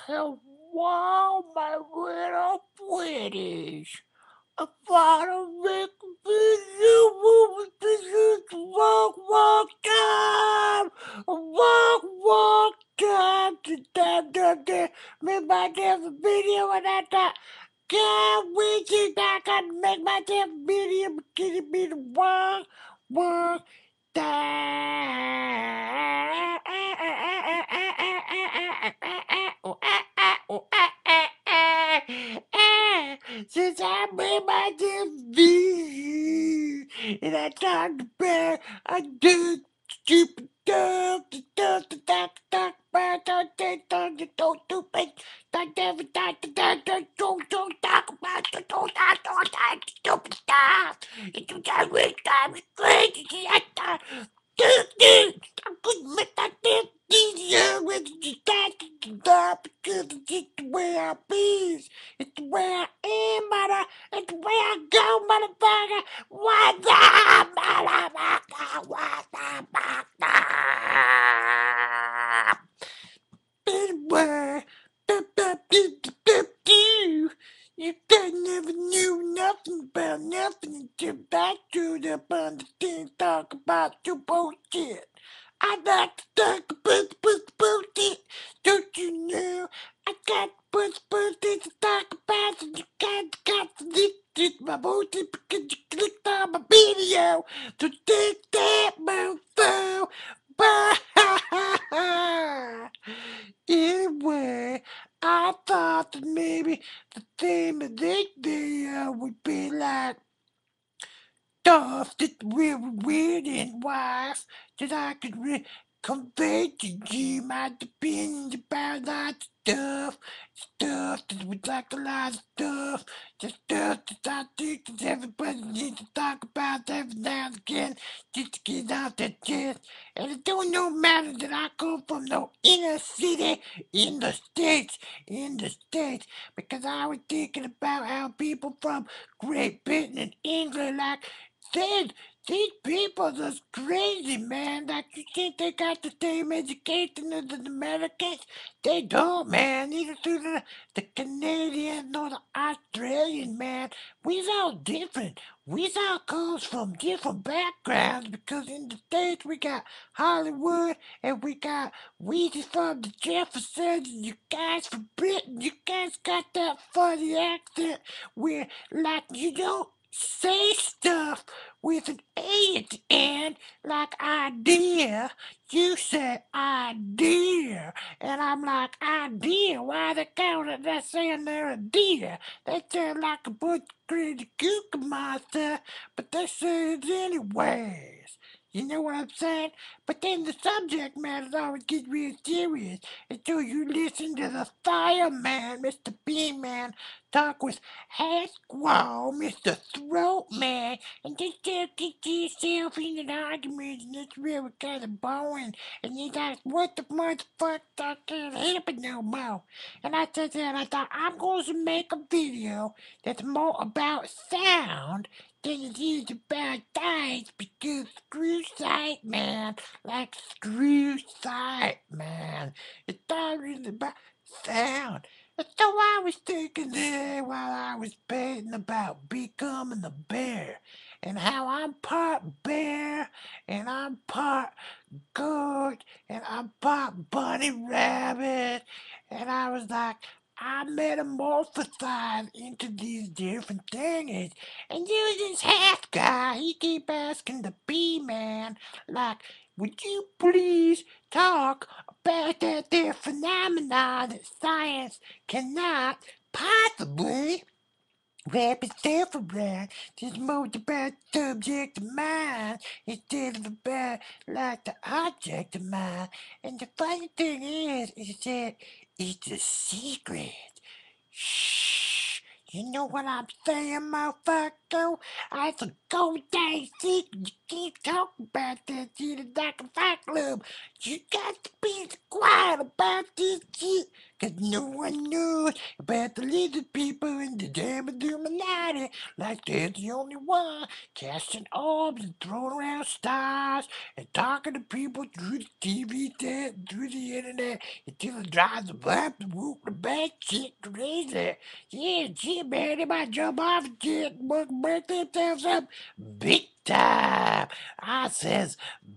Hello, my little pretties. I thought I'd make a video with this walk time. Walk time. Make myself a video and I thought, can't wait till I can make myself a video because it be the walk since I made my TV and I talked about I do stupid stuff, the stuff that I talk about, don't do it, don't talk about, don't stupid stuff. It's just waste time, it's crazy, I couldn't make that damn easier with the stop because it's just the way I be. It's the way I am, mother. It's the way I go, motherfucker. What the motherfucker? What the motherfucker? Anyway, you guys never knew nothing about nothing until I showed up on the thing talk about your bullshit. I like to talk about the bullshit. Don't you know? I got bullshit to talk about, and you guys got to listen to my bullshit because you clicked on my video. So take that, mofo. Bye. Anyway, I thought that maybe the theme of this video would be like stuff that's really weird and wise that I could convey to you my opinions about lots of stuff that we like a lot of stuff, the stuff that I think that everybody needs to talk about every now and again just to get out their chest. And it don't no matter that I come from no inner city in the States, because I was thinking about how people from Great Britain and England like said these people are crazy, man. Like, you think they got the same education as the Americans? They don't, man. Neither do the Canadians nor the Australians, man. We's all different. We's all comes from different backgrounds because in the States we got Hollywood and we just from the Jeffersons and you guys from Britain. You guys got that funny accent where, like, you don't say stuff with an A at the end, like idea. You said idea, and I'm like, idea? Why they count it? They're saying they're a deer. They sound like a bunch of crazy cuckoo monster, but they say it anyways. You know what I'm saying? But then the subject matter always gets real serious until you listen to the fireman, Mr. B-Man, talk with Hasquall, Mr. Throat Man, and just get yourself in an argument, and it's really kind of boring. And you like, what the motherfucker? I can't happen no more. And I said that I thought I'm going to make a video that's more about sound than it is about sight because screw sight, man. Like screw sight, man. It's not really about sound. And so I was thinking there while I was betting about becoming a bear and how I'm part bear and I'm part goat and I'm part bunny rabbit. And I was like, I metamorphosized into these different things. And you this half guy, he keep asking the bee man, like, would you please talk about that there phenomenon that science cannot possibly wrap itself around? Just moved about subject of mind instead of about like the object of mind. And the funny thing is that it's a secret. Shh. You know what I'm saying, motherfucker? ago. It's a cold day secret. You can't talk about that shit in Doc and Fight Club. You got to be quiet about this shit, 'cause no one knows about the lizard people in the damn Illuminati. Like they're the only one casting orbs and throwing around stars and talking to people through the TV set and through the internet until it drives them up and whoop the back shit crazy. Yeah, shit, man, they might jump off and shit and break themselves up big time. I says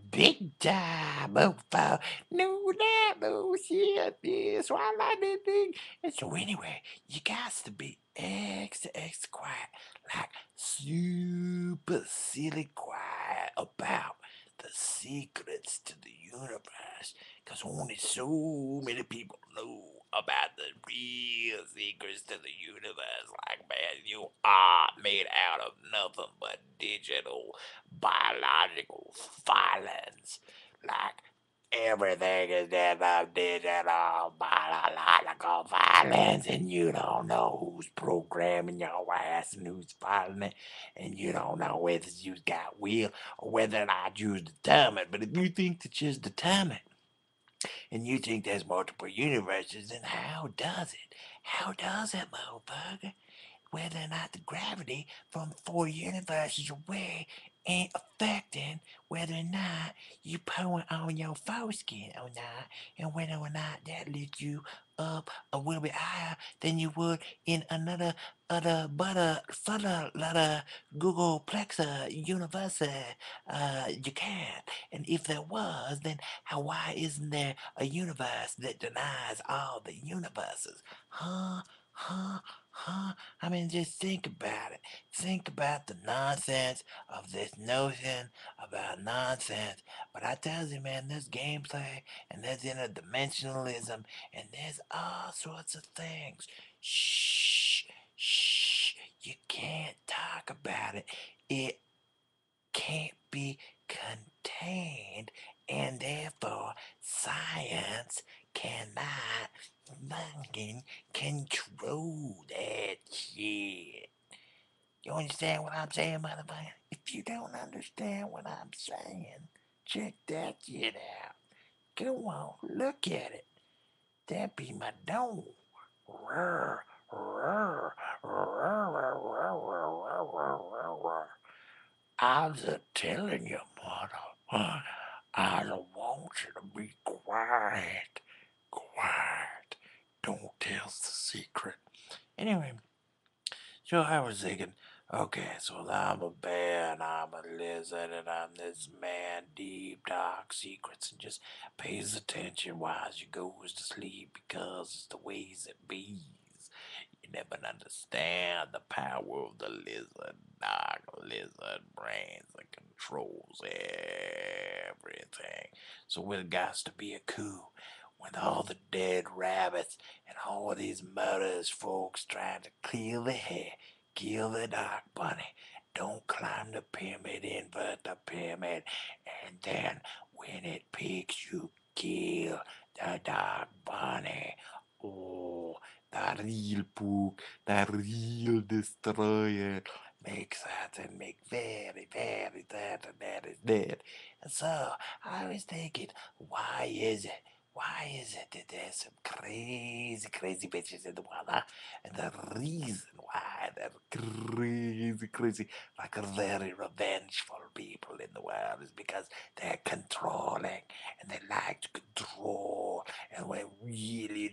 big time, mofo. No, that bullshit. Yes, I like that thing. And so anyway, you guys to be extra quiet, like super silly quiet about the secrets to the universe, because only so many people know about the real secrets to the universe. Like, man, you are made out of nothing but digital biological violence. Like, everything is just a digital biological violence, and you don't know who's programming your ass and who's filing it, and you don't know whether you got will or whether or not you determine. But if you think that you're determined, and you think there's multiple universes, then how does it? How does it, motherfucker? Whether or not the gravity from 4 universes away ain't affecting whether or not you put it on your foreskin or not, and whether or not that lifts you up a little bit higher than you would in another other butter further letter Google Plexa universe. You can't. And if there was, then why isn't there a universe that denies all the universes? Huh? Huh? Huh? I mean, just think about it. Think about the nonsense of this notion about nonsense. But I tell you, man, there's gameplay and there's interdimensionalism and there's all sorts of things. Shh, shh. You can't talk about it. It can't be contained, and therefore science cannot fucking control that shit. You understand what I'm saying, motherfucker? If you don't understand what I'm saying, check that shit out. Go on, look at it. That be my dome. Roar, roar, roar, roar, roar, roar, roar, roar. I'm just telling you, mother. I don't want you to be quiet. Quiet. Don't tell the secret. Anyway, so I was thinking, okay, so I'm a bear and I'm a lizard and I'm this man, deep dark secrets, and just pays attention while you goes to sleep because it's the ways it be. You never understand the power of the lizard, dark lizard brains that controls everything. So it got to be a coup with all the dead rabbits and all of these murderous folks trying to clear the hair, kill the dark bunny. Don't climb the pyramid, invert the pyramid, and then when it picks you, kill the dark bunny. Oh, the real book, the real destroyer, makes that and make very that and that is dead. And so I was thinking, why is it? Why is it that there's some crazy bitches in the world? Huh? And the reason why they're crazy, like very revengeful people in the world is because they're controlling and they like to control and we really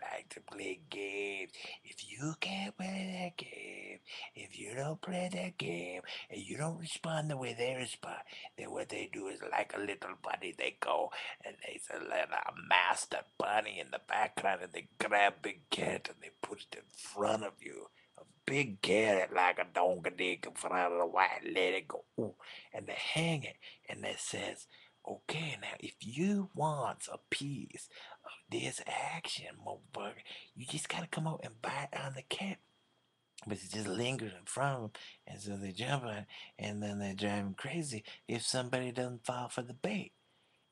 like to play games. If you can't play that game, if you don't play that game, and you don't respond the way they respond, then what they do is like a little bunny, they go and they let a master bunny in the background and they grab Big Cat and they put it in front of you. A big cat like a donkey dick in front of the white, let it go. Ooh, and they hang it and it says, okay, now if you want a piece of this action, motherfucker, you just gotta come out and bite on the cat. But it just lingers in front of them, and so they jump on it, and then they drive him crazy if somebody doesn't fall for the bait.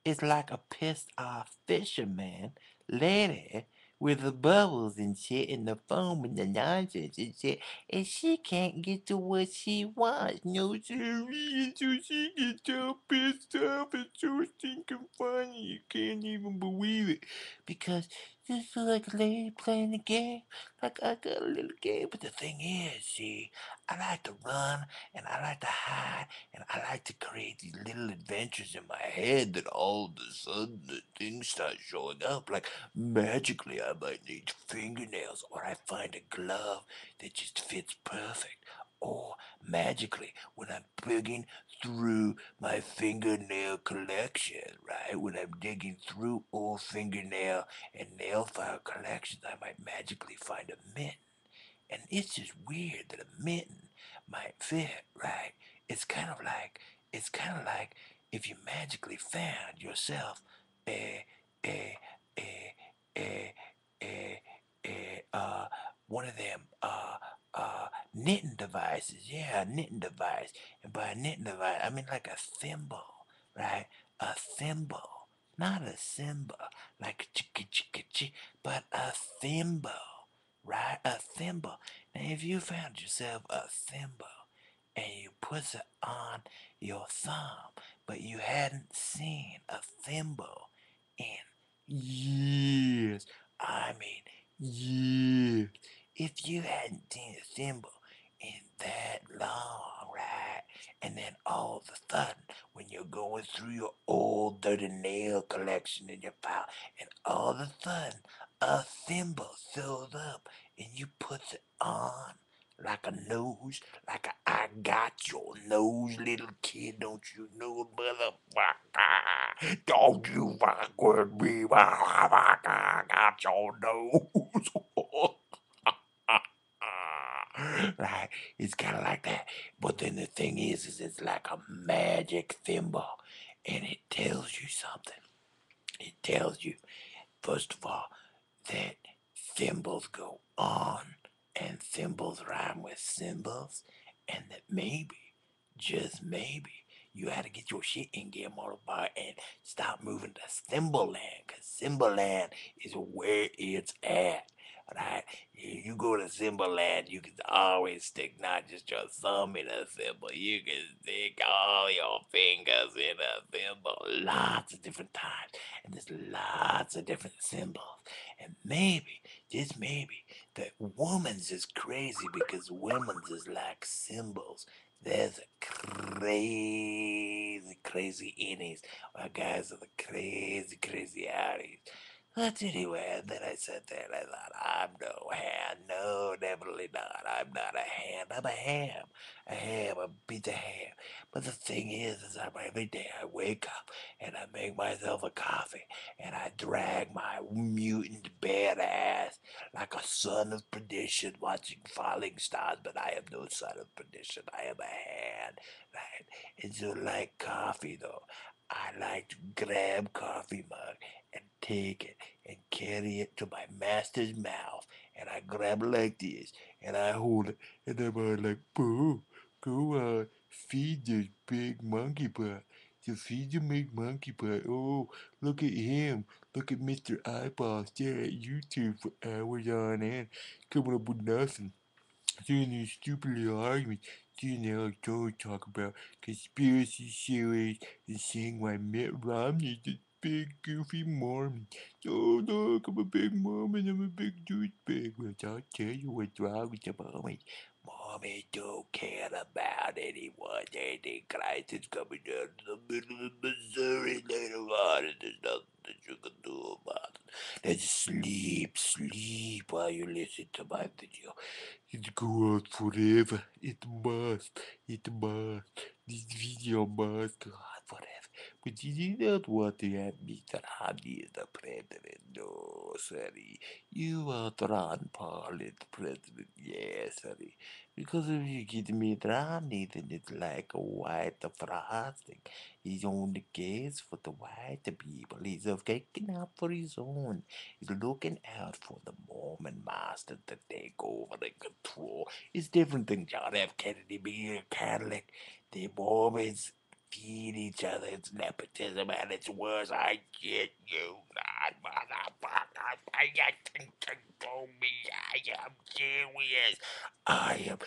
It's like a pissed off fisherman lady with the bubbles and shit and the foam and the nonsense and shit, and she can't get to what she wants. No siree, so she gets all pissed off and so stinking funny. You can't even believe it. Because just like a lady playing a game, like I got a little game. But the thing is, see, I like to run and I like to hide and I like to create these little adventures in my head that all of a sudden the things start showing up. Like magically, I might need fingernails, or I find a glove that just fits perfect. Or magically, when I'm digging through my fingernail collection, right? When I'm digging through old fingernail and nail file collections, I might magically find a mint. And it's just weird that a mitten might fit, right? It's kind of like if you magically found yourself a a a a a one of them knitting devices. Yeah, a knitting device. And by a knitting device, I mean like a thimble, right? A thimble, not a cymbal like chicka chicka chick, but a thimble, right? A thimble. Now, if you found yourself a thimble and you put it on your thumb, but you hadn't seen a thimble in years, I mean years, if you hadn't seen a thimble in that long, right? And then all of a sudden, when you're going through your old dirty nail collection in your file, and all of a sudden, a thimble shows up and you put it on like a nose, like a I got your nose, little kid, don't you know, motherfucker? Don't you fuck with me, motherfucker? I got your nose. Right? It's kind of like that. But then the thing is it's like a magic thimble, and it tells you something. It tells you, first of all, that thimbles go on and thimbles rhyme with symbols, and that maybe, just maybe, you had to get your shit in gear modifier and stop moving to Thimble Land, because Thimble Land is where it's at. Right? You go to Thimble Land, you can always stick not just your thumb in a thimble, you can stick all your fingers in a thimble lots of different times, and there's lots of different symbols. And maybe, just maybe, that woman's is crazy because women's is like symbols. There's a crazy, crazy innies, while guys are the crazy, crazy outies. But anyway, and then I sat there and I thought, I'm no hand. No, definitely not. I'm not a hand. I'm a ham. A ham, a pizza ham. But the thing is every day I wake up and I make myself a coffee and I drag my mutant bad ass like a son of perdition watching falling stars, but I am no son of perdition. I am a hand, right? And so, like coffee, though, I like to grab coffee mug and take it and carry it to my master's mouth, and I grab it like this, and I hold it, and I'm like, boo, go feed this big monkey butt. To feed the big monkey butt. Oh, look at him. Look at Mr. Eyeball stare at YouTube for hours on end, coming up with nothing. Doing these stupid little arguments. Seeing how Joe talk about conspiracy theories and saying why Mitt Romney's this big goofy Mormon. Oh look, I'm a big Mormon, I'm a big douchebag. Well, I'll tell you what's wrong with the Mormons. Mormons don't care about anyone. They think Christ is coming down to the middle of Missouri later on, and there's nothing that you can do about it. They just sleep while you listen to my video. It go on forever. It must. It must. This video must go on forever. But you do not want to have Mr. Hamdi as the president. No, sorry. You want Ron Paul as the president. Yes, sorry. Because if you get Mr. Hamdi, then it's like a white frosting. He's only cares for the white people. He's taking out for his own. He's looking out for the Mormon master to take over and control. It's different than John F. Kennedy being a Catholic. The Mormons feed each other. It's nepotism and it's worse. I get you. motherfucker. You think to fool me? I am serious. I am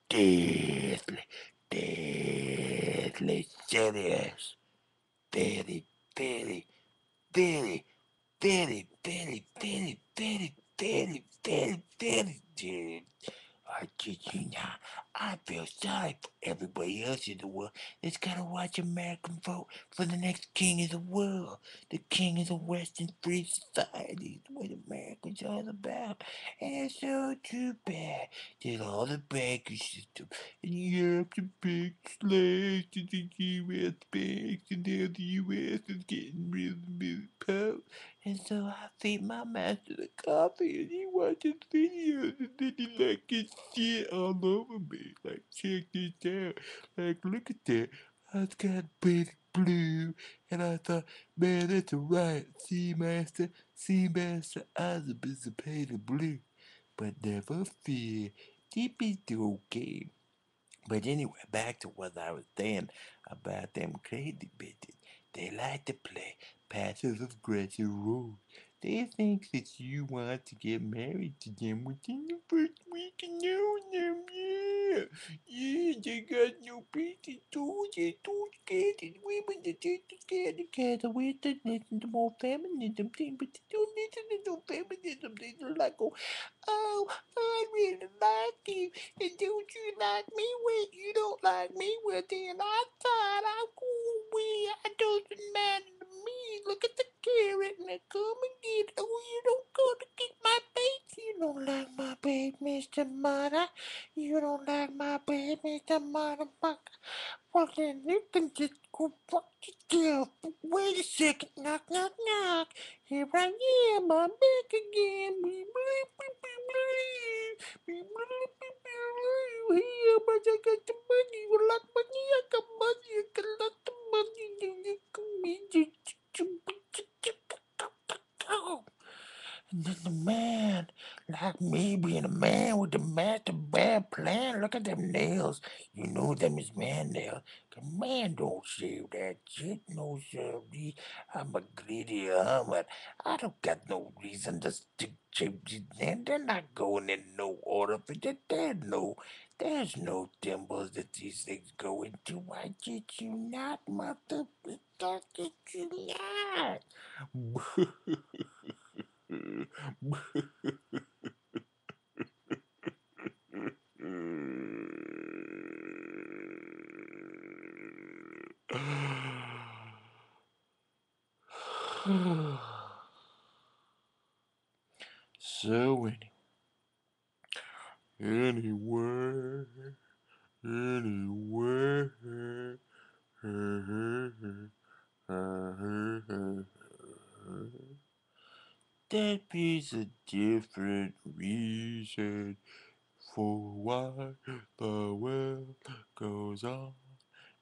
deadly, deadly serious. Very, very, very, very, very, very, very, very, very, very, very. I kid you not. I feel sorry for everybody else in the world that's gotta watch America vote for the next king of the world. The king of the Western free society is what America's all about. And it's so too bad that all the banking system and Europe the big slaves to the US banks and now the US is getting really power. And so I feed my master the coffee and he watches videos and then he like gets shit all over me. Like check this out. Like look at that. I got painted blue and I thought, man, that's right. See master, I was a busy painted blue. But never fear, keep it okay. But anyway, back to what I was saying about them crazy bitches. They like to play passive aggressive roles. They think that you want to get married to them within the first week of knowing them. Yeah, yeah, they got no peace. They're too scared. And women that are too scared to get away to listen to more feminism thing, but they don't listen to no feminism. They just like, oh, I really like you. And don't you like me? Well, you don't like me. Well, then I thought I'll go away. It doesn't matter to me. Look at the carrot and I come and get it. Oh, you don't go to get my bait. You don't like my bait, Mr. Mother. You don't like my bait, Mr. Motherfucker. Well, then you can just go fuck yourself. Wait a second. Knock, knock, knock. Here I am. I'm back again. Here, but I got the money. You like money? I got money. I got a lot of money. You can be. And then the man, like me being a man with the master bad plan, look at them nails. You know them is man nails. The man don't shave that shit, no sir. I'm a greedy hermit. I don't got no reason to stick shape these nails. They're not going in no order for that. There's no temples that these things go into. I kid you not, motherfucker. I kid you not. So anyway, anyway, that is a different reason for why the world goes on.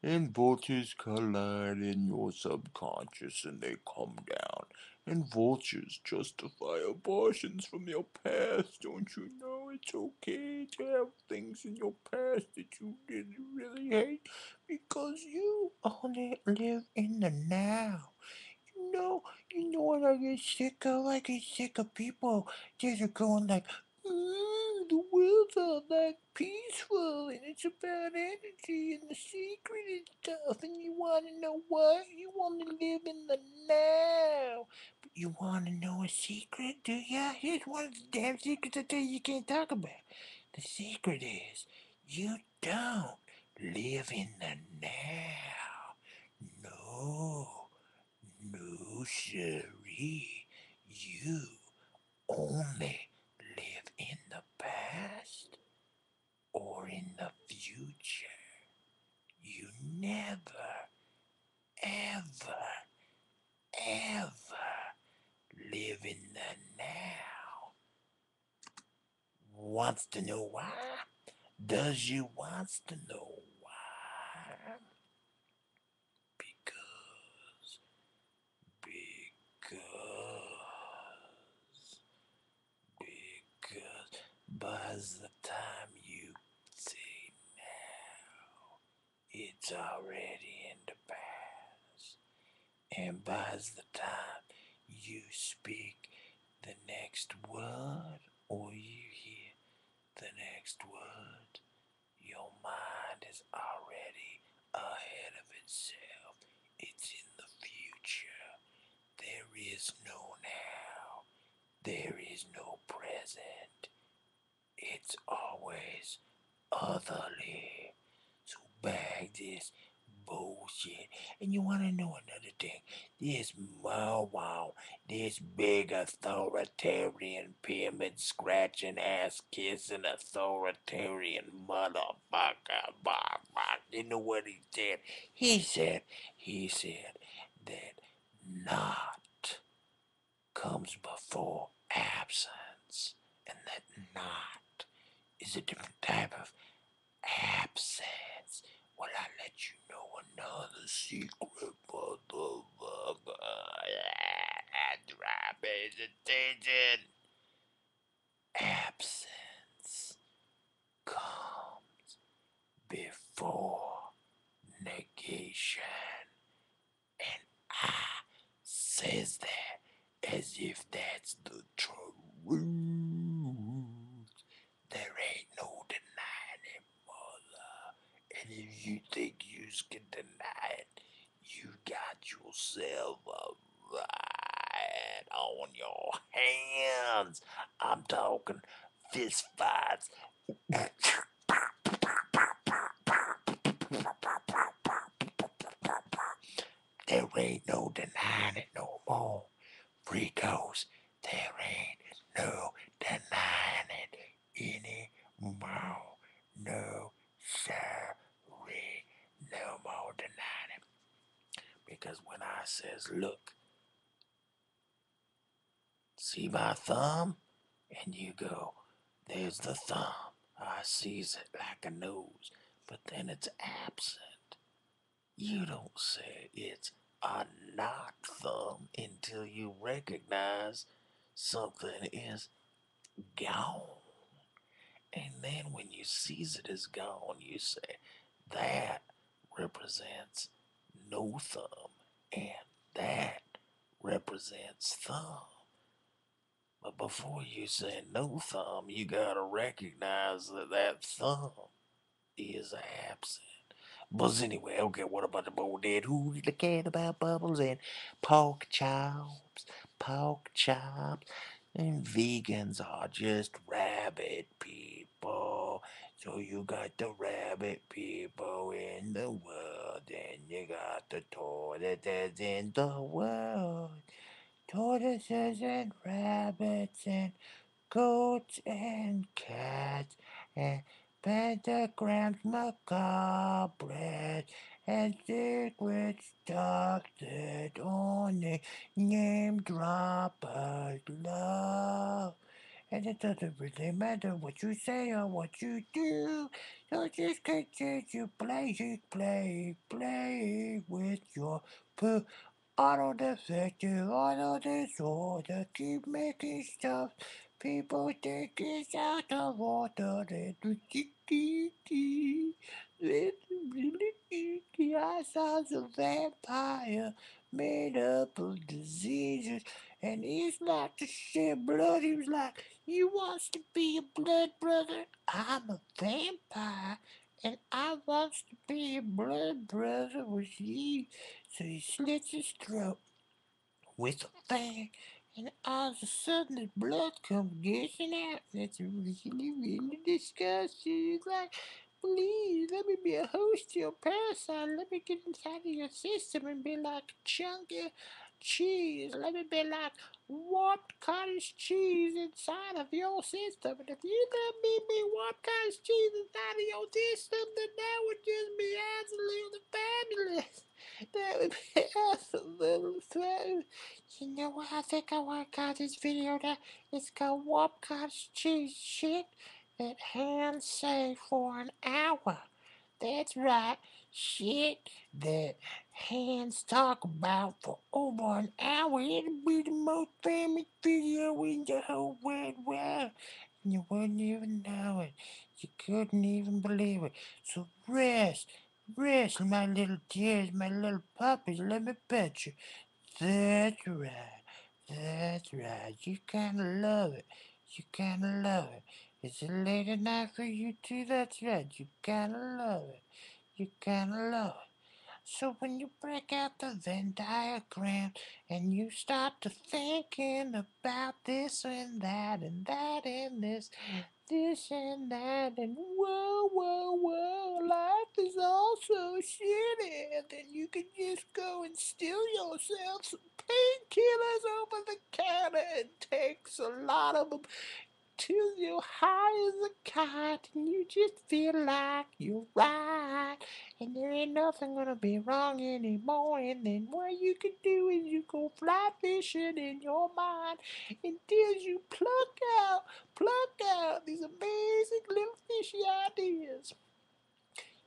And vultures collide in your subconscious and they come down. And vultures justify abortions from your past. Don't you know it's okay to have things in your past that you didn't really hate? Because you only live in the now. You know what I get sick of? I get sick of people just are going like, the world's all like peaceful and it's about energy and the secret and stuff. And you want to know what? You want to live in the now. But you want to know a secret, do ya? Here's one of the damn secrets I tell you can't talk about. The secret is you don't live in the now. No. No, siree. You only live in the past or in the future. You never, ever, ever live in the now. Wants to know why? Does you wants to know why? Because, because because by the time you say now, it's already in the past. And by the time you speak the next word or you hear the next word, your mind is already ahead of itself. It's in the future. There is no now. There is no present. It's always otherly. So bag this bullshit. And you want to know another thing? This wow, this big authoritarian pyramid scratching ass kissing authoritarian motherfucker. You know what he said? He said that not comes before absence, and that not is a different type of absence. Will I let you know another secret, motherfucker? Drop his attention. Absence comes before negation. And I says that as if that's the truth. There ain't no denying it, mother. And if you think you can deny it, you got yourself a riot on your hands. I'm talking fist fights. There ain't no denying it no more. Freakos, there ain't no denying it anymore. No, sorry, no more denying it. Because when I says, look, see my thumb? And you go, there's the thumb. I sees it like a nose, but then it's absent. You don't say it's a not thumb until you recognize something is gone. And then when you sees it is gone, you say that represents no thumb and that represents thumb. But before you say no thumb, you gotta recognize that that thumb is absent. But anyway, okay, what about the bold dead? Who's the cat about bubbles and pork chops? Pork chops. And vegans are just rabbit people. So you got the rabbit people in the world, and you got the tortoises in the world. Tortoises and rabbits and goats and cats and pentagrams, macabre and secret stuff that only name droppers love. And it doesn't really matter what you say or what you do. So just continue play with your poo. Auto defective, auto disorder, keep making stuff. People think it's out of order. I sounds a vampire made up of diseases. And he's like to shed blood. He was like, you wants to be a blood brother? I'm a vampire. And I wants to be a blood brother with you. So he slits his throat with a fang, and all of a sudden the blood comes gushing out. That's really disgusting. It's like, please let me be a host to your parasite. Let me get inside of your system and be like chunky cheese. Let me be like warped cottage cheese inside of your system. And if you let me be warped cottage cheese inside of your system, then that would just be absolutely fabulous. That would be absolutely fabulous. You know what I think I want to call this video that? It's called Warp Cottage Cheese Shit that hands say for an hour. That's right, shit that hands talk about for over an hour. It'll be the most famous video in the whole wide world. And you wouldn't even know it. You couldn't even believe it. So rest, my little dears, my little puppies. Let me pet you. That's right. That's right. You kind of love it. You kind of love it. It's a late at night for you too. That's right. You kind of love it. You kind of love it. So when you break out the Venn diagram and you start to thinking about this and that and this and that, and whoa, whoa, whoa, life is all so shitty. And then you can just go and steal yourself some painkillers over the counter. It takes a lot of them till you're high as a kite and you just feel like you're right. And there ain't nothing gonna be wrong anymore. And then what you can do is you go fly fishing in your mind until you pluck out these amazing little fishy ideas.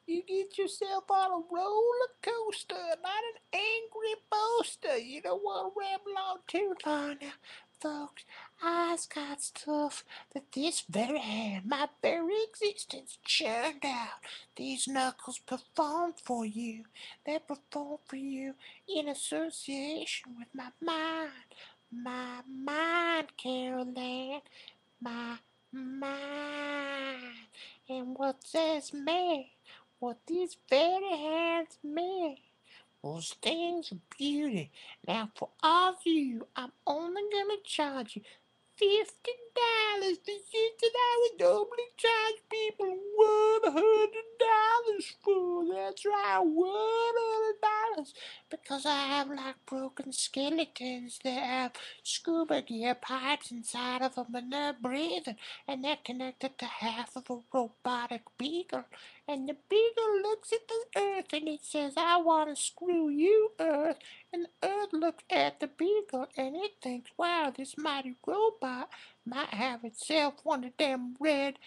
You get yourself on a roller coaster, not an angry boaster. You don't want to ramble on too long now, folks. I's got stuff that this very hand, my very existence, churned out. These knuckles perform for you. They perform for you in association with my mind. My mind, Caroline. My mind. And what says me? What these very hands mean? Those things of beauty. Now for all of you, I'm only gonna charge you $50 for shit that I would normally charge people $100 for. That's right, $100. Because I have like broken skeletons that have scuba gear pipes inside of them and they're breathing. And they're connected to half of a robotic beagle. And the beagle looks at the earth and it says, I want to screw you, earth. And the earth looks at the beagle and it thinks, wow, this mighty robot might have itself one of them red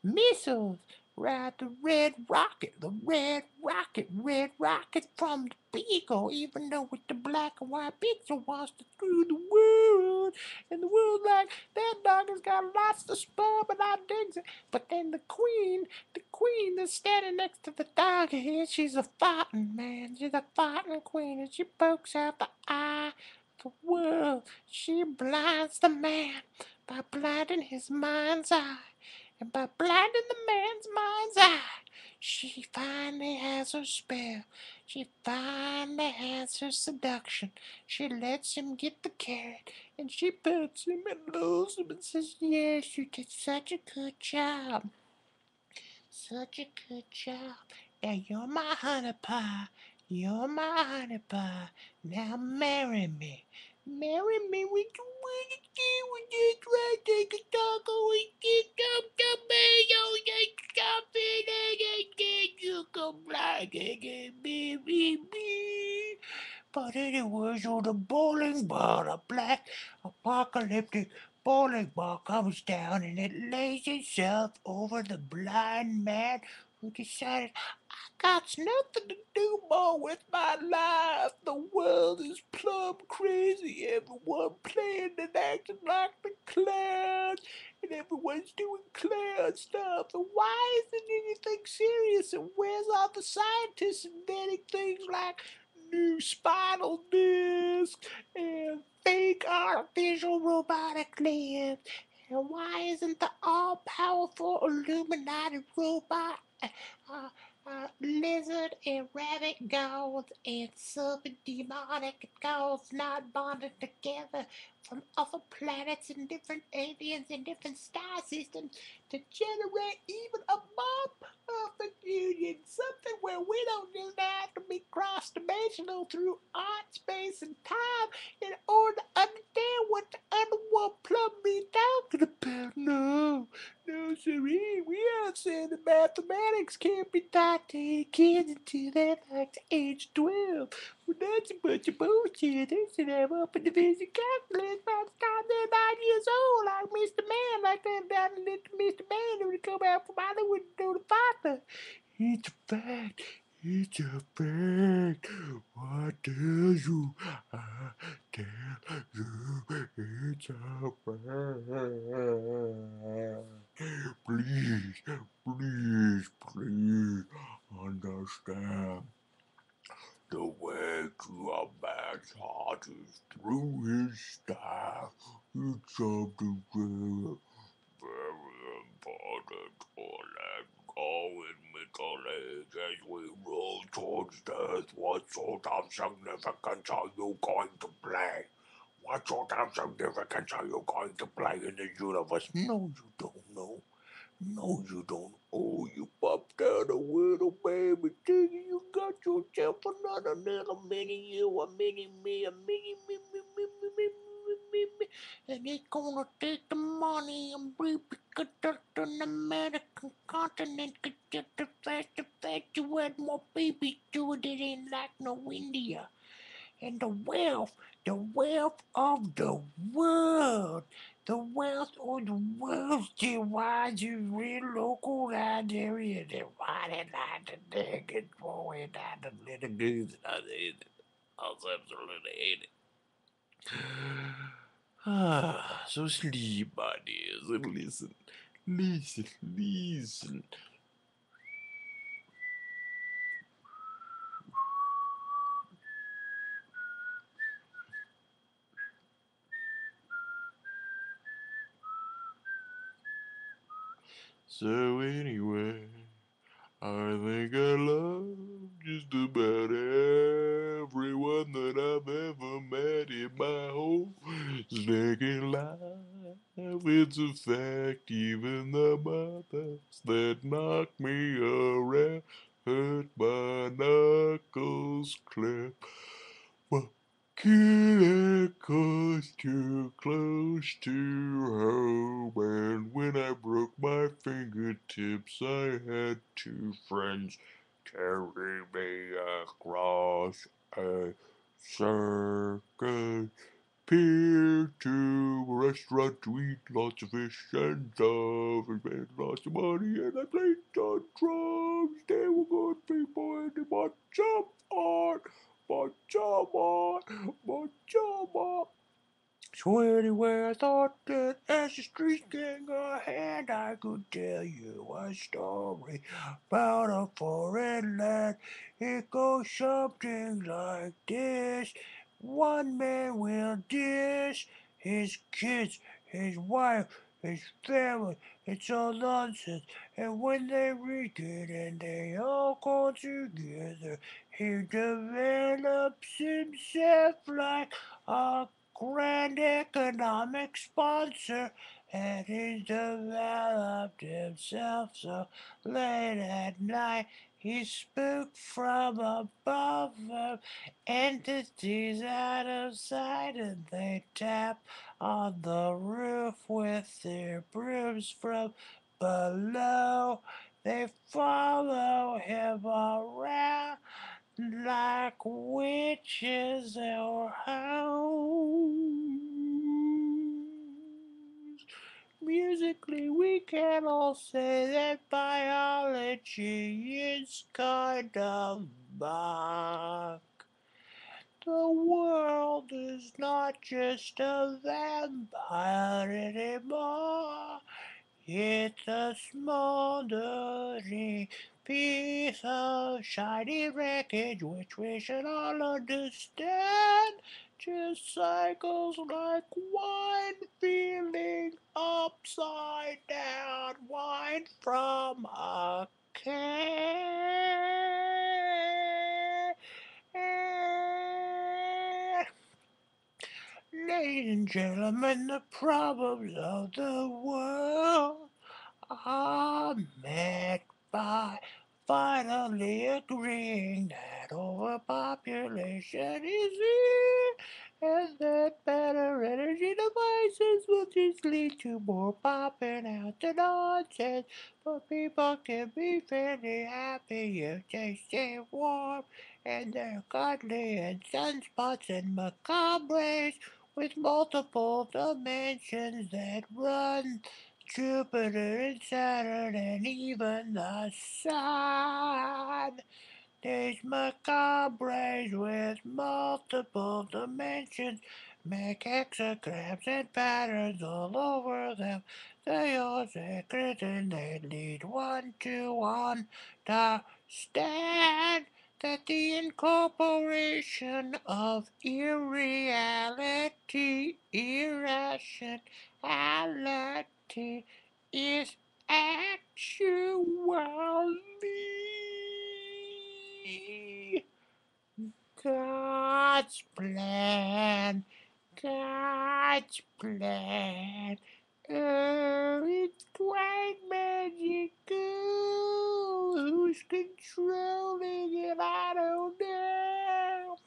missiles. Right, red rocket from the beagle, even though with the black and white picture wants to screw the world. And the world's like, that dog has got lots of sperm and I digs it. But then the queen that's standing next to the dog here, she's a fighting man. She's a fighting queen and she pokes out the eye of the world. She blinds the man by blinding his mind's eye. And by blinding the man's mind's eye, she finally has her spell. She finally has her seduction. She lets him get the carrot, and she pets him and loves him and says, yes, you did such a good job. Such a good job. Now you're my honey pie. You're my honey pie. Now marry me. Marry me with the wooden key. We just right take a taco. We get come tomato. Get coffee. Get you come like it. Baby. But anyways, on the bowling ball, a black apocalyptic bowling ball comes down and it lays itself over the blind man who decided got nothing to do more with my life. The world is plumb crazy. Everyone playing and acting like the clowns. And everyone's doing clown stuff. And why isn't anything serious? And where's all the scientists inventing things like new spinal discs and fake artificial robotic limbs? And why isn't the all-powerful Illuminati robot lizard and rabbit girls and super demonic girls not bonded together from other planets and different aliens and different star systems to generate even a more perfect union, something where we don't just have to be cross-dimensional through art, space, and time in order to understand what the other one plumb be talking about. No, no, siree, we are saying that mathematics can't be taught to any kids until they're like the age 12. Well, that's a bunch of bullshit. They should have open division calculus by the time they're 9 years old, like Mr. Man, like that down in little Mr. Man who would come out from Hollywood and do the father. It's a fact. It's a fact. I tell you, I tell you, it's a fact. Please, please, please understand. The way to a man's heart is through his style. It's something very important for that going mentally as we roll towards death. What sort of significance are you going to play? What sort of significance are you going to play in the universe? No, you don't know. No, you don't. Oh, you popped out a little baby thing. You got yourself another little mini you, a mini me, a mini me. And it's gonna take the money and we pick it up on the American continent. Cause just the fact you had more babies to it, it ain't like no India. And the wealth of the world, the wealth of the world, why you real local out there, and why they like to dig it for it, and the little goose, I hate it. I absolutely hate it. Ah, so sleep, buddies, and listen. So anyway. I think I love just about everyone that I've ever met in my whole stinking life. It's a fact, even the mothers that knock me around hurt my knuckles clip. Well, kid, cause too close to home, and when I broke my fingertips, I had two friends carry me across a circus. Peer to a restaurant to eat lots of fish and stuff and spend lots of money, and I played on drums. They were good people and they bought some art, bought some art. So anyway, I thought that as the streets gang ahead, I could tell you a story about a foreign land. It goes something like this. One man will dish his kids, his wife, his family. It's all nonsense. And when they reach it and they all go together, he develops himself like a grand economic sponsor, and he developed himself so late at night he spooked from above them entities out of sight, and they tap on the roof with their brooms from below. They follow him around like witches or hoes. Musically, we can all say that biology is kind of mock. The world is not just a vampire anymore. It's a smoldering piece of shiny wreckage which we should all understand. Just cycles like wine feeling upside down, wine from a can. Ladies and gentlemen, the problems of the world are met by finally agreeing that overpopulation is here and that better energy devices will just lead to more popping out the nonsense. But people can be fairly happy if they stay warm and they're cuddly and sunspots and macabres with multiple dimensions that run Jupiter and Saturn and even the Sun. These macabres with multiple dimensions make hexagrams and patterns all over them. They are secret and they lead one to understand that the incorporation of irrationality is actually God's plan. God's plan. Oh, it's quite magical. Who's controlling it? I don't know.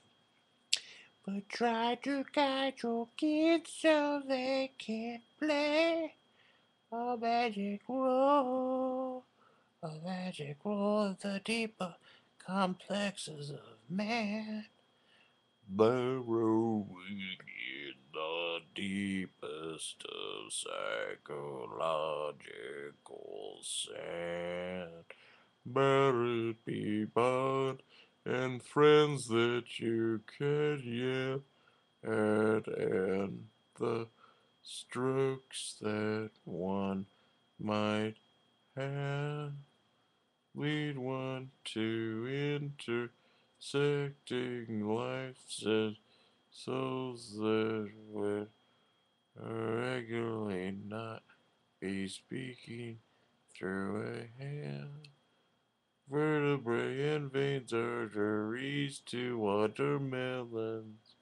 But try to guide your kids so they can play a magic role. A magic role of the deeper complexes of man. Burrowing in the deepest of psychological sand. Buried people and friends that you can't yet add, and the strokes that one might have lead one to intersecting lives and souls that would regularly not be speaking through a hand. Vertebrae and veins, arteries to watermelons.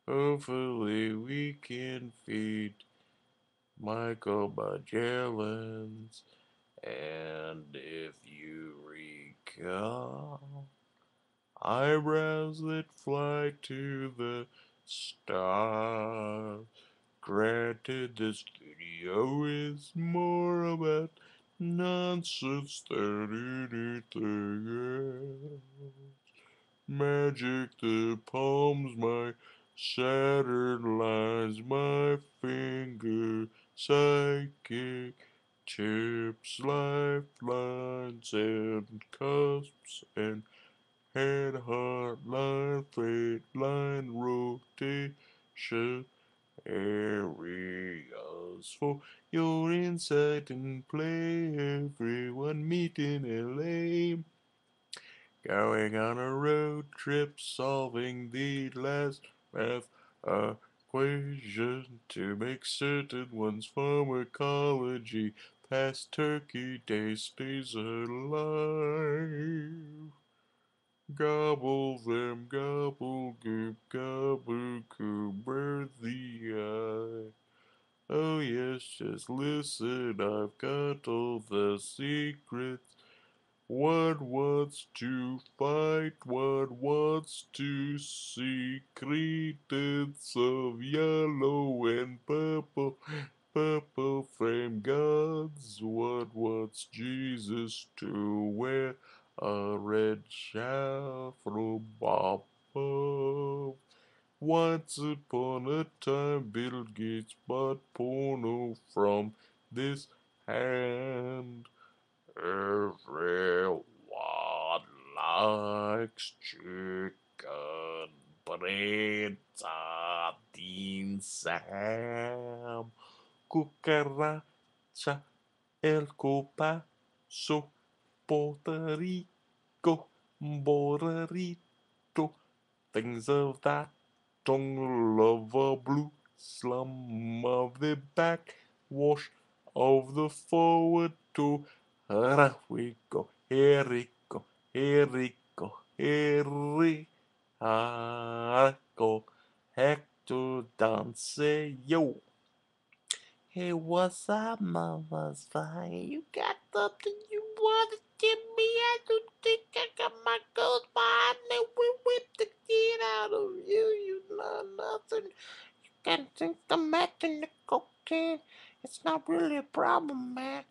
Hopefully we can feed Michael Magellans. And if you recall, eyebrows that fly to the stars. Granted, the studio is more about nonsense than anything else. Magic that palms my Saturn lines, my finger, psychic tips, lifelines, and cusps, and head, heart, line, fate, line, rotation, areas for your insight and play. Everyone meet in LA. Going on a road trip, solving the last math equation to make certain one's pharmacology past Turkey Day stays alive. Gobble them, gobble goop, gobble goop, bird the eye. Oh yes, just listen, I've got all the secrets. One wants to fight, one wants to see credence of yellow and purple, purple frame gods. One wants Jesus to wear a red shawl from above. Once upon a time, Bill Gates bought porno from this hand. Everyone likes chicken bread, sardines, Sam, cucaracha, el copazo, Puerto Rico, Borrito, things of that jungle of a blue slum of the backwash of the forward to Rico, Rico, Rico, Rico, Hector Dance, yo. Hey, what's up, mama's fine? You got something you want to tell me? I don't think I got my gold behind me. We whip the shit out of you. You know nothing. You can't drink the meth and the cocaine. It's not really a problem, man.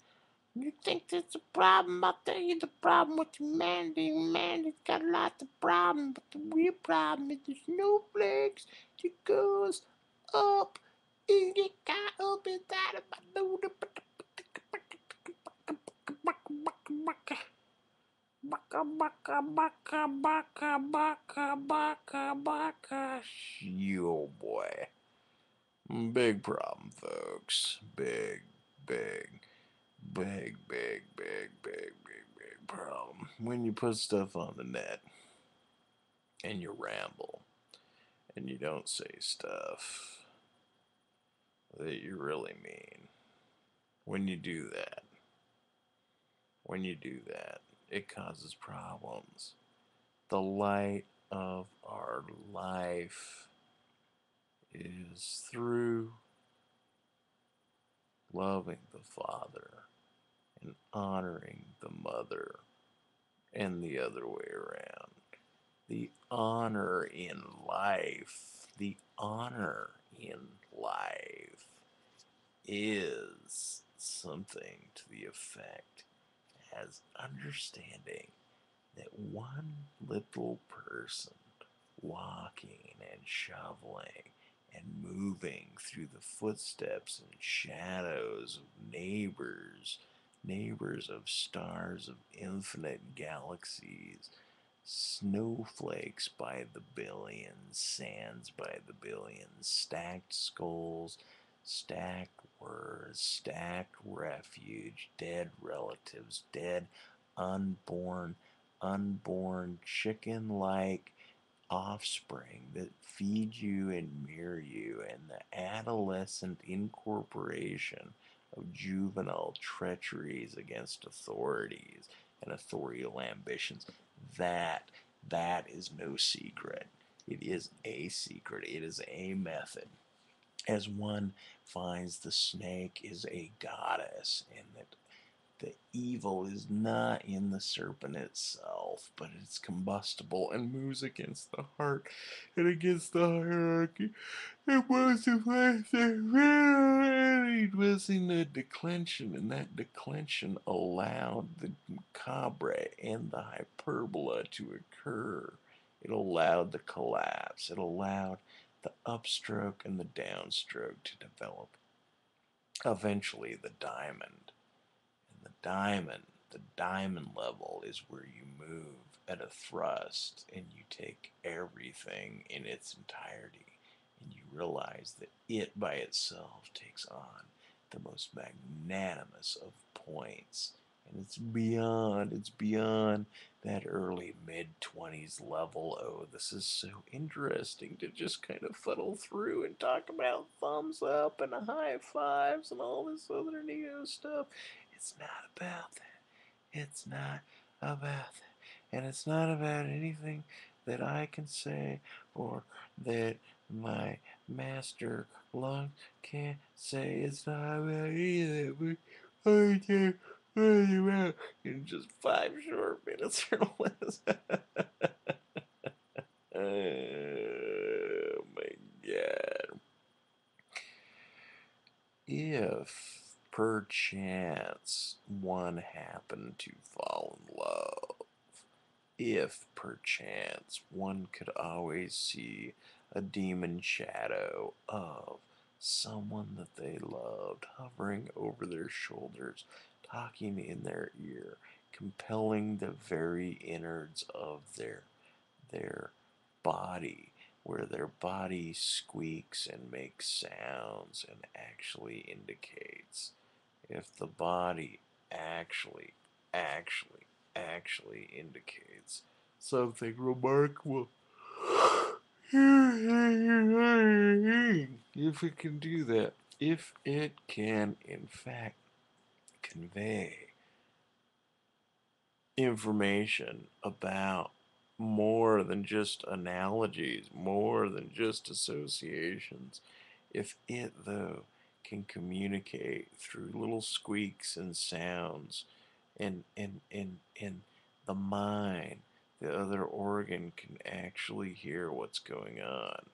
You think there's a problem? I'll tell you the problem with humanity. Humanity's got lots of problems, but the real problem is the snowflakes that goes up. And it got up inside of my noodle. Baka baka baka baka baka baka baka. Yo, boy. Big problem, folks. Big, big, big, big, big, big, big, big problem. when you put stuff on the net and you ramble and you don't say stuff that you really mean, when you do that, when you do that, it causes problems. The light of our life is through loving the Father and honoring the Mother and the other way around. The honor in life, the honor in life is something to the effect as understanding that one little person walking and shoveling and moving through the footsteps and shadows of neighbors of stars of infinite galaxies, snowflakes by the billions, sands by the billions, stacked skulls, stacked words, stacked refuge, dead relatives, dead unborn chicken like offspring that feed you and mirror you, and the adolescent incorporation of juvenile treacheries against authorities and authorial ambitions. That that is no secret. It is a secret. It is a method. As one finds the snake is a goddess, and that the evil is not in the serpent itself, but it's combustible and moves against the heart and against the hierarchy. It was the place that really was in the declension, and that declension allowed the macabre and the hyperbola to occur. It allowed the collapse. It allowed the upstroke and the downstroke to develop. Eventually, the diamond. And the diamond level is where you move at a thrust and you take everything in its entirety and you realize that it by itself takes on the most magnanimous of points. And it's beyond that early mid 20s level. Oh, this is so interesting to just kind of fuddle through and talk about thumbs up and high fives and all this other neo stuff. It's not about that. It's not about that. And it's not about anything that I can say or that my master lung can't say. It's not about any of that. I can really about in just 5 short minutes or less. Oh my god. If perchance one happened to fall in love, if perchance one could always see a demon shadow of someone that they loved hovering over their shoulders, talking in their ear, compelling the very innards of their body, where their body squeaks and makes sounds and actually indicates. If the body actually, actually, actually indicates something remarkable, if it can do that, if it can, in fact, convey information about more than just analogies, more than just associations. If it, though, can communicate through little squeaks and sounds, and the mind, the other organ can actually hear what's going on.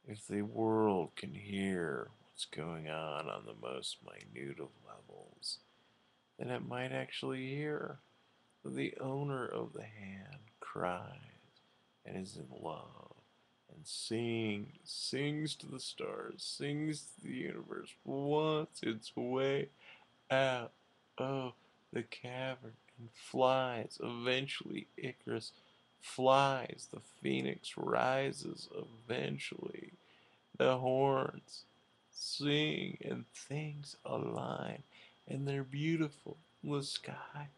If the world can hear what's going on the most minute of levels, then it might actually hear the owner of the hand cries and is in love and sings to the stars, sings to the universe, wants its way out of the cavern and flies. Eventually, Icarus flies. The phoenix rises. Eventually, the horns sing and things align, and they're beautiful. The sky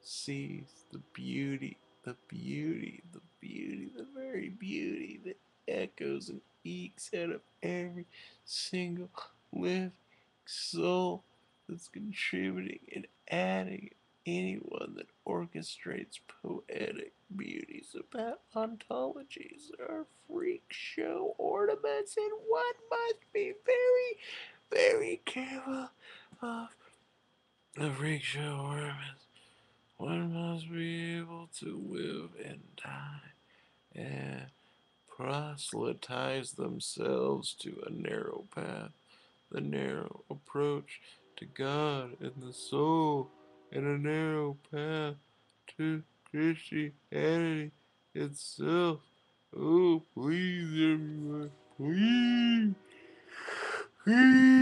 sees the beauty, the beauty, the beauty, the very beauty that echoes and ekes out of every single living soul that's contributing and adding. Anyone that orchestrates poetic beauties about ontologies or freak show ornaments, and one must be very, very careful of the freak show ornaments. One must be able to live and die and proselytize themselves to a narrow path, the narrow approach to God and the soul, and a narrow path to Christianity itself. Oh, please, everyone, please, please,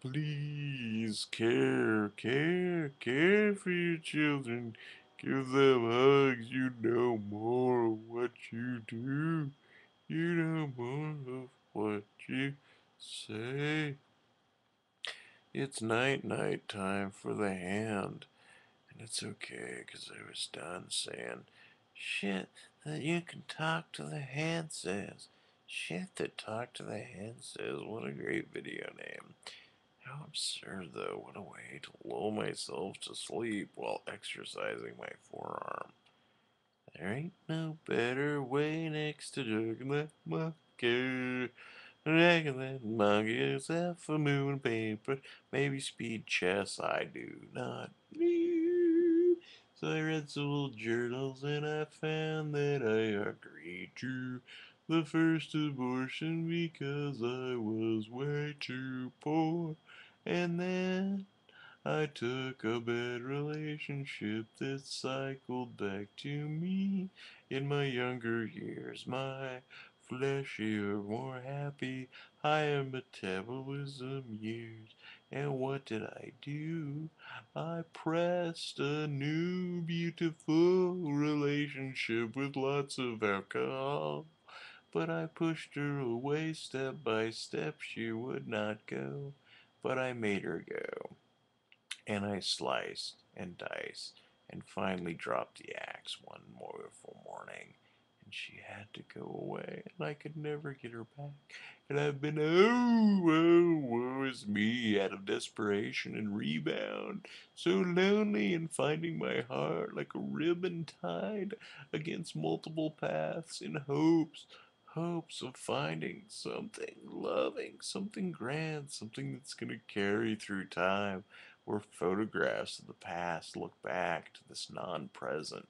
please, care for your children. Give them hugs. You know more of what you do. You know more of what you say. It's night time for the hand. And it's okay, 'cause I was done saying shit that you can talk to the hand says. Shit that talk to the hand says. What a great video name. How absurd, though. What a way to lull myself to sleep while exercising my forearm. There ain't no better way next to juggling that monkey. Dragging that monkey yourself for moon paper. Maybe speed chess, I do not. So I read some old journals and I found that I agreed to the first abortion because I was way too poor. And then I took a bad relationship that cycled back to me in my younger years. My fleshier, more happy, higher metabolism years. And what did I do? I pressed a new, beautiful relationship with lots of alcohol. But I pushed her away step by step. She would not go, but I made her go. And I sliced and diced and finally dropped the axe one wonderful morning. And she had to go away, and I could never get her back. And I've been, woe is me, out of desperation and rebound, so lonely and finding my heart like a ribbon tied against multiple paths in hopes of finding something loving, something grand, something that's gonna carry through time, where photographs of the past look back to this non present.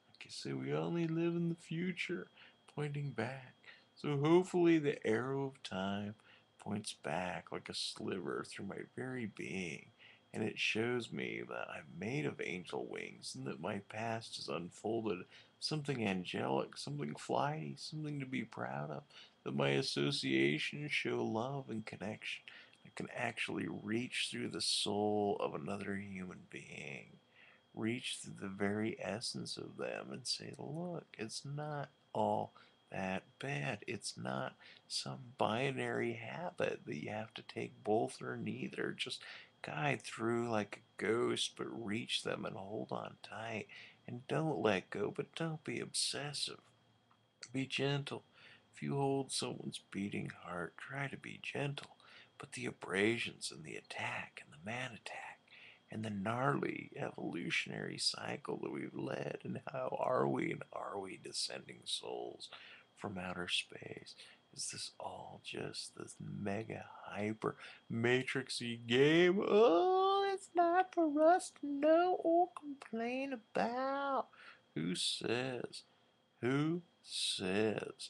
Like I say, we only live in the future, pointing back. So hopefully the arrow of time points back like a sliver through my very being, and it shows me that I'm made of angel wings and that my past has unfolded something angelic, something flighty, something to be proud of, that my associations show love and connection. I can actually reach through the soul of another human being, reach through the very essence of them and say, look, it's not all that bad. It's not some binary habit that you have to take both or neither. Just guide through like a ghost, but reach them and hold on tight. And don't let go, but don't be obsessive. Be gentle. If you hold someone's beating heart, try to be gentle. But the abrasions and the attack and the man attack and the gnarly evolutionary cycle that we've led, and how are we descending souls from outer space? Is this all just this mega hyper matrixy game? Oh, it's not for us to know or complain about. Who says? Who says?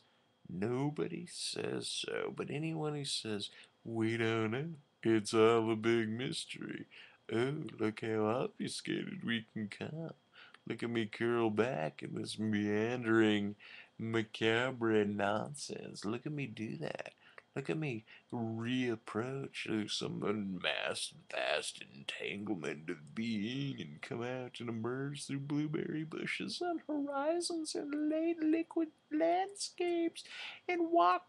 Nobody says so, but anyone who says, we don't know, it's all a big mystery. Oh, look how obfuscated we can come. Look at me curl back in this meandering, macabre nonsense. Look at me do that. Look at me reapproach some unmasked vast entanglement of being and come out and emerge through blueberry bushes on horizons and late liquid landscapes and walk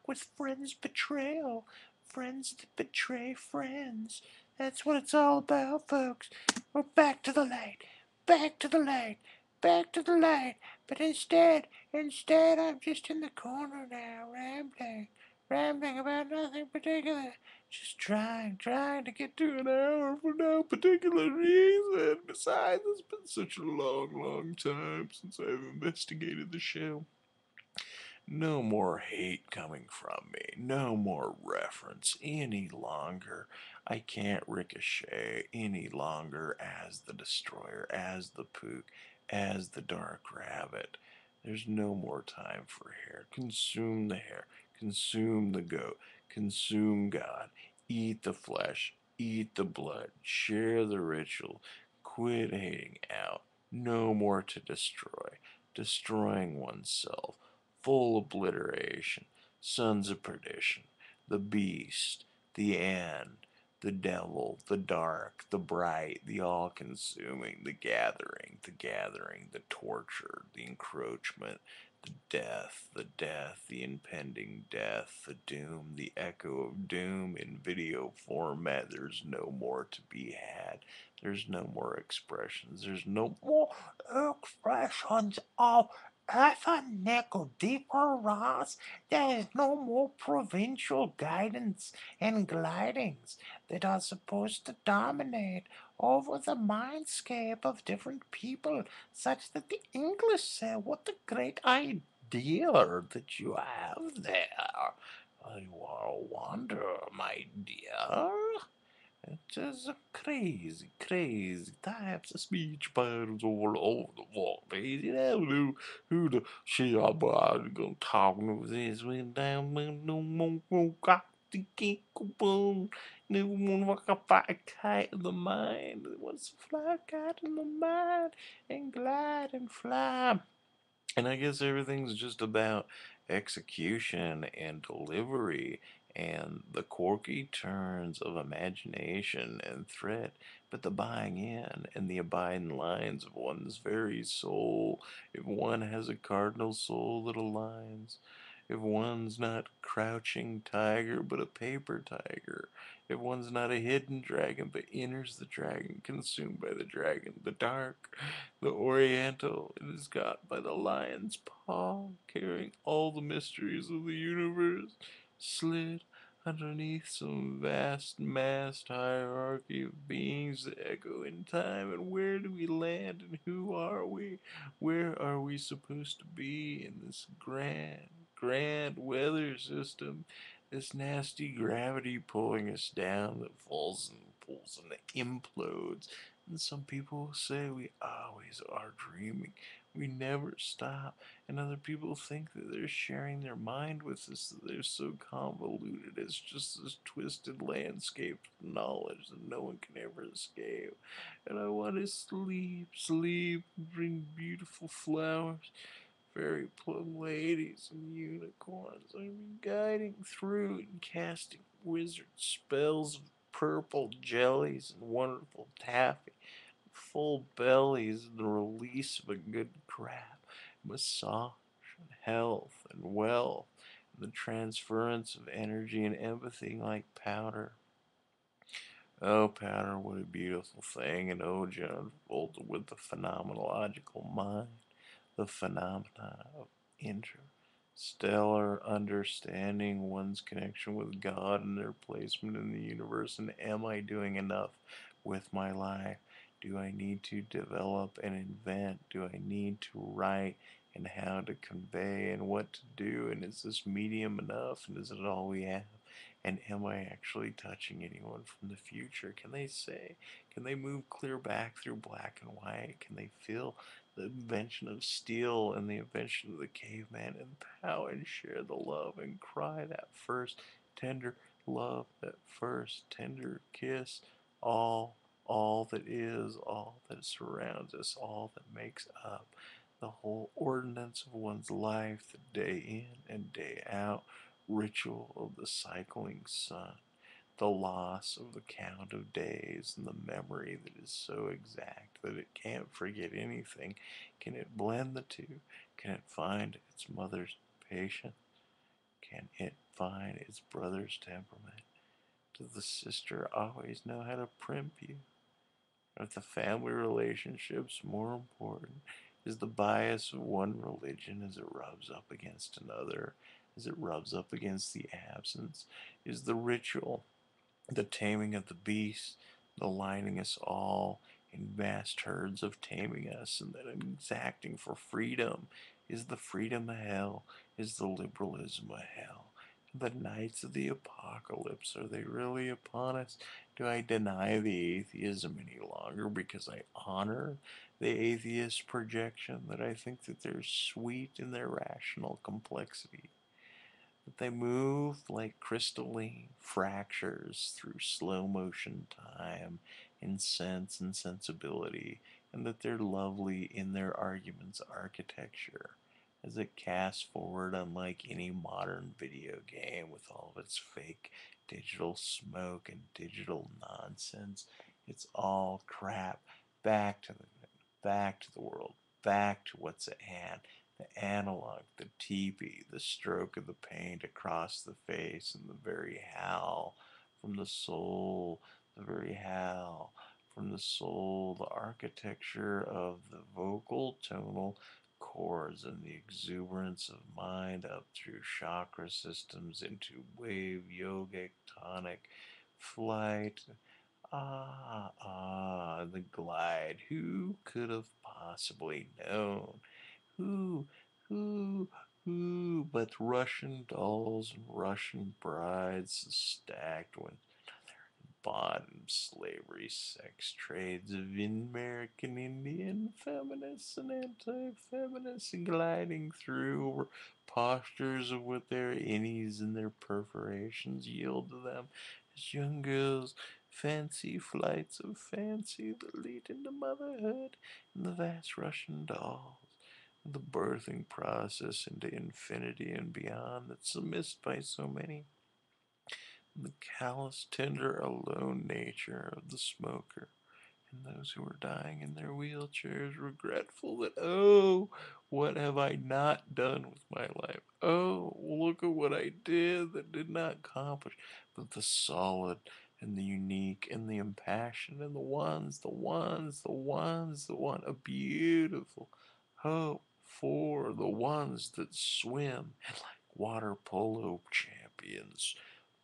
with friends betrayal. Friends that betray friends. That's what it's all about, folks. We're back to the light, back to the light, back to the light. But instead, I'm just in the corner now, rambling about nothing particular. Just trying to get to an hour for no particular reason. Besides, it's been such a long time since I've investigated the show. No more hate coming from me. No more reference any longer. I can't ricochet any longer as the destroyer, as the pook, as the dark rabbit. There's no more time for hair. Consume the hair. Consume the goat. Consume God. Eat the flesh. Eat the blood. Share the ritual. Quit hating out. No more to destroy. Destroying oneself, full obliteration, sons of perdition, the beast, the end, the devil, the dark, the bright, the all consuming, the gathering, the torture, the encroachment, the death, the impending death, the doom, the echo of doom in video format. There's no more to be had. There's no more expressions. There's no more Expressions of ethnic difference. There is no more provincial guidance and glidings that are supposed to dominate over the mindscape of different people, such that the English say, "What a great idea that you have there! You are a wonder, my dear." It is a crazy types of speech patterns all over the world. You never know who the shit about gonna talk with this when down no more got the kick boom. No one walk a fly kite in the mind. What's a fly kite in the mind and glide and fly? And I guess everything's just about execution and delivery and the quirky turns of imagination and threat, but the buying in and the abiding lines of one's very soul. If one has a cardinal soul that aligns, if one's not crouching tiger but a paper tiger, if one's not a hidden dragon but enters the dragon, consumed by the dragon, the dark, the oriental, it is got by the lion's paw, carrying all the mysteries of the universe, slid underneath some vast massed hierarchy of beings that echo in time. And where do we land and who are we? Where are we supposed to be in this grand weather system? This nasty gravity pulling us down that falls and pulls and implodes. And some people say we always are dreaming. We never stop. And other people think that they're sharing their mind with us, that they're so convoluted. It's just this twisted landscape of knowledge that no one can ever escape. And I want to sleep, and bring beautiful flowers, very plum ladies and unicorns. I'm guiding through and casting wizard spells of purple jellies and wonderful taffy, full bellies and the release of a good crap, massage and health and wealth, and the transference of energy and empathy like powder. Oh, powder, what a beautiful thing, and oh, unfolded with the phenomenological mind, the phenomena of interstellar understanding, one's connection with God and their placement in the universe. And am I doing enough with my life? Do I need to develop and invent? Do I need to write and how to convey and what to do? And is this medium enough? And is it all we have? And am I actually touching anyone from the future? Can they say? Can they move clear back through black and white? Can they feel the invention of steel and the invention of the caveman and power and share the love and cry that first tender love, that first tender kiss, all that is, all that surrounds us, all that makes up the whole ordinance of one's life, the day in and day out ritual of the cycling sun, the loss of the count of days and the memory that is so exact that it can't forget anything. Can it blend the two? Can it find its mother's patience? Can it find its brother's temperament? Does the sister always know how to primp you? Are the family relationships more important? Is the bias of one religion as it rubs up against another, as it rubs up against the absence? Is the ritual the taming of the beast, the lining us all in vast herds of taming us, and then exacting for freedom? Is the freedom a hell? Is the liberalism a hell? The nights of the apocalypse, are they really upon us? Do I deny the atheism any longer because I honor the atheist projection, that I think that they're sweet in their rational complexity? That they move like crystalline fractures through slow motion time in sense and sensibility, and that they're lovely in their argument's architecture as it casts forward, unlike any modern video game with all of its fake digital smoke and digital nonsense. It's all crap. Back to the back to the world, back to what's at hand, the analog, the teepee, the stroke of the paint across the face, and the very howl from the soul, the very howl from the soul, the architecture of the vocal tonal chords and the exuberance of mind up through chakra systems into wave yogic tonic flight. Ah, ah, the glide. Who could have possibly known? Who, who, who but Russian dolls and Russian brides stacked when bottom slavery, sex trades of American Indian feminists and anti-feminists gliding through over postures of what their innies and their perforations yield to them as young girls fancy flights of fancy that lead into motherhood, and the vast Russian dolls, the birthing process into infinity and beyond that's missed by so many, the callous, tender, alone nature of the smoker, and those who are dying in their wheelchairs, regretful that, oh, what have I not done with my life? Oh, look at what I did that did not accomplish. But the solid and the unique and the impassioned and the one, a beautiful hope for the ones that swim, and like water polo champions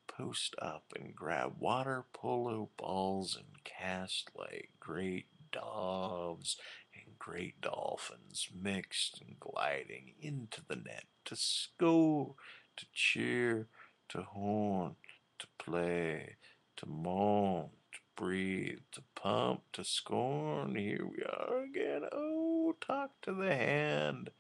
post up and grab water polo balls and cast like great doves and great dolphins mixed and gliding into the net to score, to cheer, to horn, to play, to moan, to breathe, to pump, to scorn. Here we are again. Oh, talk to the hand.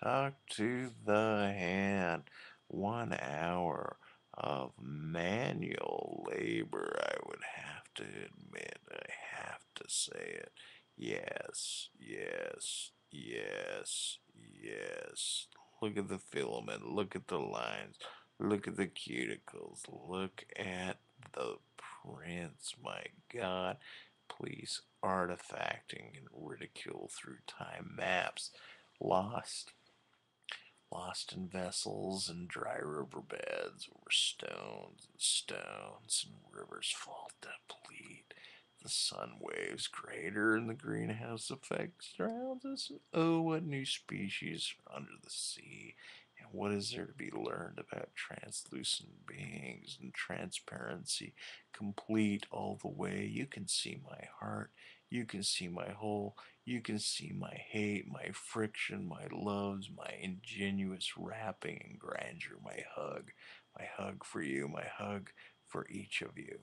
Talk to the hand. 1 hour of manual labor, I would have to admit. I have to say it. Yes, yes, yes, yes. Look at the filament. Look at the lines. Look at the cuticles. Look at the prints. My God. Please, artifacting and ridicule through time maps. Lost in vessels and dry riverbeds over stones and rivers fall deplete. The sun waves greater and the greenhouse effect surrounds us. And oh, what new species are under the sea, and what is there to be learned about translucent beings and transparency complete all the way? You can see my heart, you can see my whole, you can see my hate, my friction, my loves, my ingenuous wrapping and grandeur, my hug for you, my hug for each of you.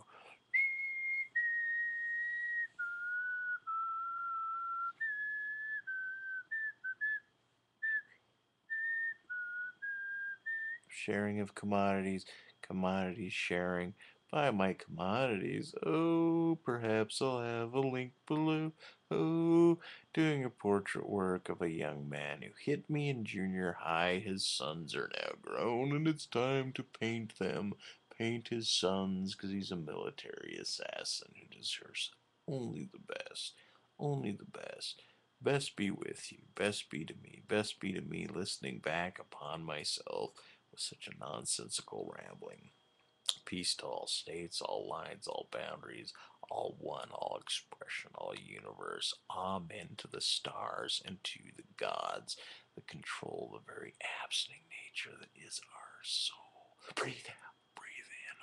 Sharing of commodities, commodities sharing. Buy my commodities. Oh, perhaps I'll have a link below. Oh, doing a portrait work of a young man who hit me in junior high. His sons are now grown, and it's time to paint them. Paint his sons, because he's a military assassin who deserves only the best. Only the best. Best be with you. Best be to me. Best be to me listening back upon myself with such a nonsensical rambling. Peace to all states, all lines, all boundaries, all one, all expression, all universe. Amen to the stars and to the gods that control the very absent nature that is our soul. Breathe out, breathe in.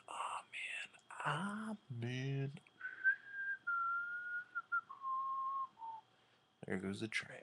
Amen. Amen. There goes the train.